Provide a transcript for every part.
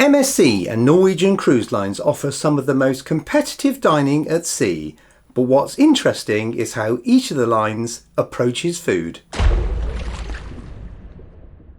MSC and Norwegian cruise lines offer some of the most competitive dining at sea, but what's interesting is how each of the lines approaches food.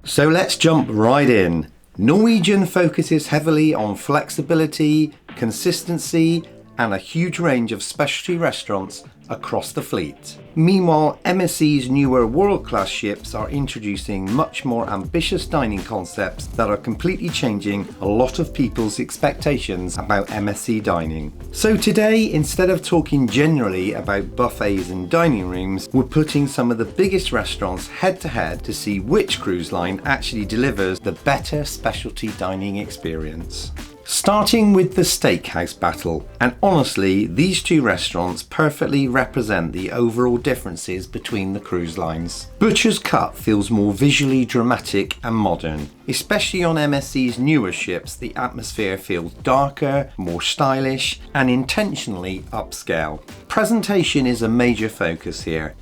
So let's jump right in. Norwegian focuses heavily on flexibility, consistency, and a huge range of specialty restaurants across the fleet. Meanwhile, MSC's newer world-class ships are introducing much more ambitious dining concepts that are completely changing a lot of people's expectations about MSC dining. So today, instead of talking generally about buffets and dining rooms, we're putting some of the biggest restaurants head-to-head to see which cruise line actually delivers the better specialty dining experience. Starting with the steakhouse battle, and honestly, these two restaurants perfectly represent the overall differences between the cruise lines. Butcher's Cut feels more visually dramatic and modern. Especially on MSC's newer ships, the atmosphere feels darker, more stylish, and intentionally upscale. Presentation is a major focus here.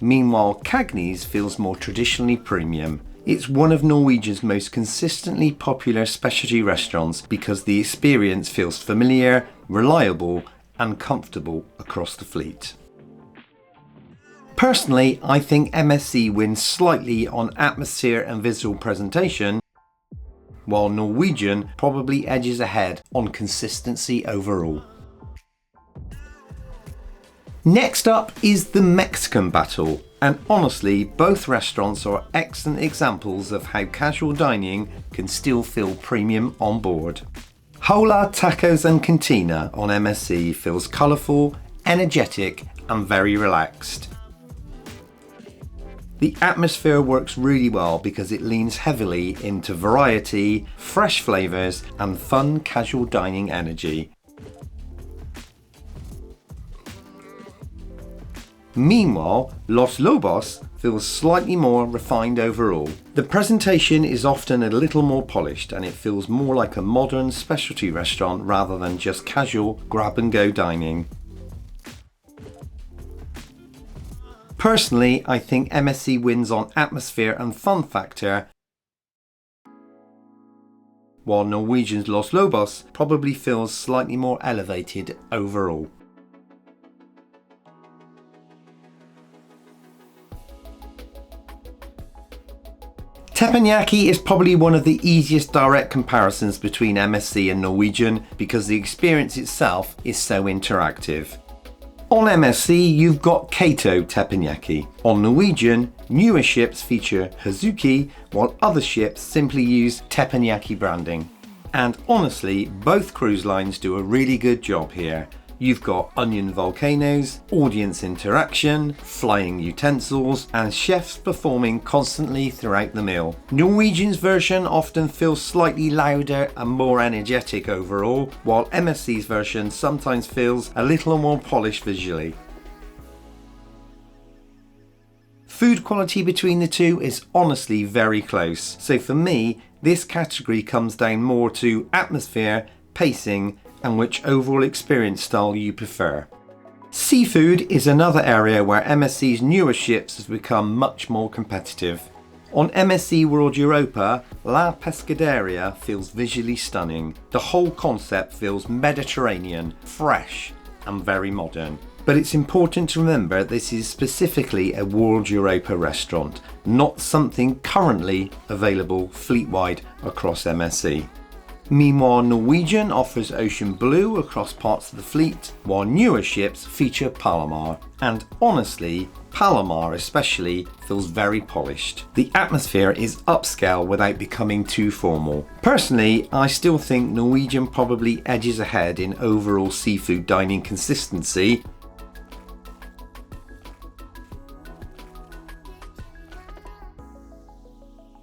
Meanwhile, Cagney's feels more traditionally premium. It's one of Norwegian's most consistently popular specialty restaurants because the experience feels familiar, reliable, and comfortable across the fleet. Personally, I think MSC wins slightly on atmosphere and visual presentation, while Norwegian probably edges ahead on consistency overall. Next up is the Mexican battle, and honestly, both restaurants are excellent examples of how casual dining can still feel premium on board. Hola Tacos and Cantina on MSC feels colourful, energetic, and very relaxed. The atmosphere works really well because it leans heavily into variety, fresh flavours, and fun casual dining energy. Meanwhile, Los Lobos feels slightly more refined overall. The presentation is often a little more polished and it feels more like a modern specialty restaurant rather than just casual grab-and-go dining. Personally, I think MSC wins on atmosphere and fun factor, while Norwegian's Los Lobos probably feels slightly more elevated overall. Teppanyaki is probably one of the easiest direct comparisons between MSC and Norwegian because the experience itself is so interactive. On MSC, you've got Kaito Teppanyaki. On Norwegian, newer ships feature Hasuki, while other ships simply use Teppanyaki branding. And honestly, both cruise lines do a really good job here. You've got onion volcanoes, audience interaction, flying utensils, and chefs performing constantly throughout the meal. Norwegian's version often feels slightly louder and more energetic overall, while MSC's version sometimes feels a little more polished visually. Food quality between the two is honestly very close, so for me, this category comes down more to atmosphere, pacing, and which overall experience style you prefer. Seafood is another area where MSC's newer ships have become much more competitive. On MSC World Europa, La Pescaderia feels visually stunning. The whole concept feels Mediterranean, fresh, and very modern. But it's important to remember this is specifically a World Europa restaurant, not something currently available fleet-wide across MSC. Meanwhile, Norwegian offers ocean blue across parts of the fleet, while newer ships feature Palomar. And honestly, Palomar especially feels very polished. The atmosphere is upscale without becoming too formal. Personally, I still think Norwegian probably edges ahead in overall seafood dining consistency.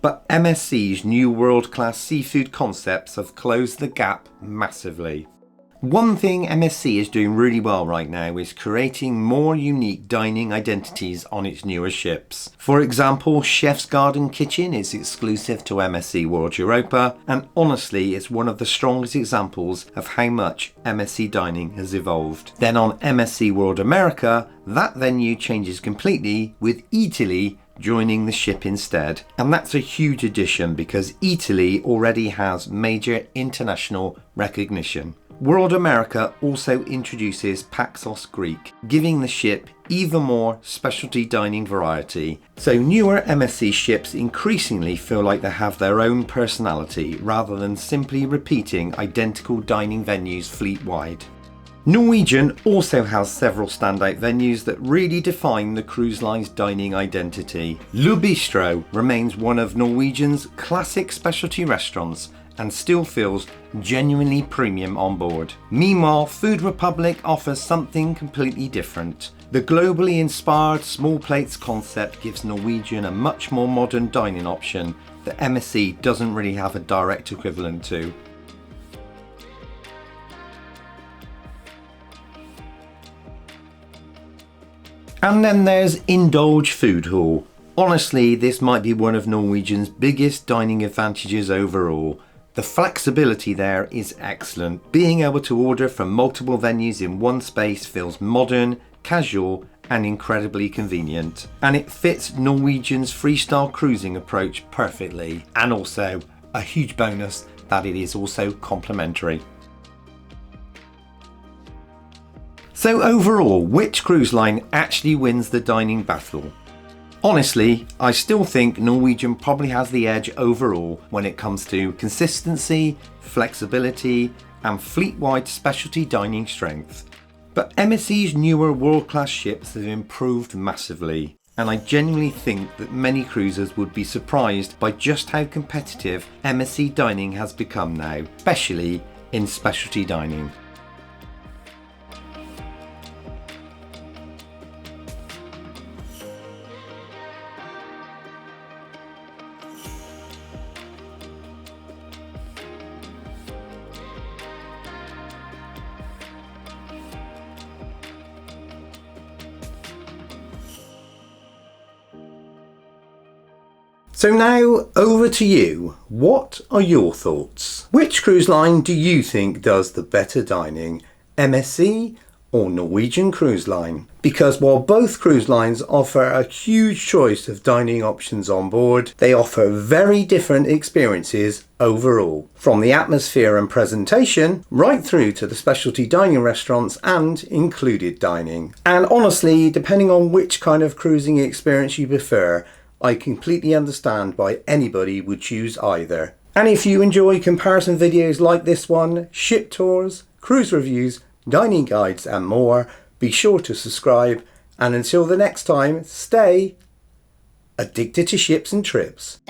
But MSC's new world-class seafood concepts have closed the gap massively. One thing MSC is doing really well right now is creating more unique dining identities on its newer ships. For example, Chef's Garden Kitchen is exclusive to MSC World Europa, and honestly is one of the strongest examples of how much MSC dining has evolved. Then on MSC World America, that venue changes completely with Italy joining the ship instead. And that's a huge addition because Italy already has major international recognition. World America also introduces Paxos Greek, giving the ship even more specialty dining variety. So newer MSC ships increasingly feel like they have their own personality rather than simply repeating identical dining venues fleet-wide. Norwegian also has several standout venues that really define the cruise line's dining identity. Le Bistro remains one of Norwegian's classic specialty restaurants and still feels genuinely premium on board. Meanwhile, Food Republic offers something completely different. The globally inspired small plates concept gives Norwegian a much more modern dining option that MSC doesn't really have a direct equivalent to. And then there's Indulge Food Hall. Honestly, this might be one of Norwegian's biggest dining advantages overall. The flexibility there is excellent. Being able to order from multiple venues in one space feels modern, casual, and incredibly convenient. And it fits Norwegian's freestyle cruising approach perfectly. And also, a huge bonus that it is also complimentary. So overall, which cruise line actually wins the dining battle? Honestly, I still think Norwegian probably has the edge overall when it comes to consistency, flexibility, and fleet-wide specialty dining strength. But MSC's newer world-class ships have improved massively, and I genuinely think that many cruisers would be surprised by just how competitive MSC dining has become now, especially in specialty dining. So now over to you. What are your thoughts? Which cruise line do you think does the better dining? MSC or Norwegian Cruise Line? Because while both cruise lines offer a huge choice of dining options on board, they offer very different experiences overall. From the atmosphere and presentation, right through to the specialty dining restaurants and included dining. And honestly, depending on which kind of cruising experience you prefer, I completely understand why anybody would choose either. And if you enjoy comparison videos like this one, ship tours, cruise reviews, dining guides and more, be sure to subscribe, and until the next time, stay addicted to ships and trips.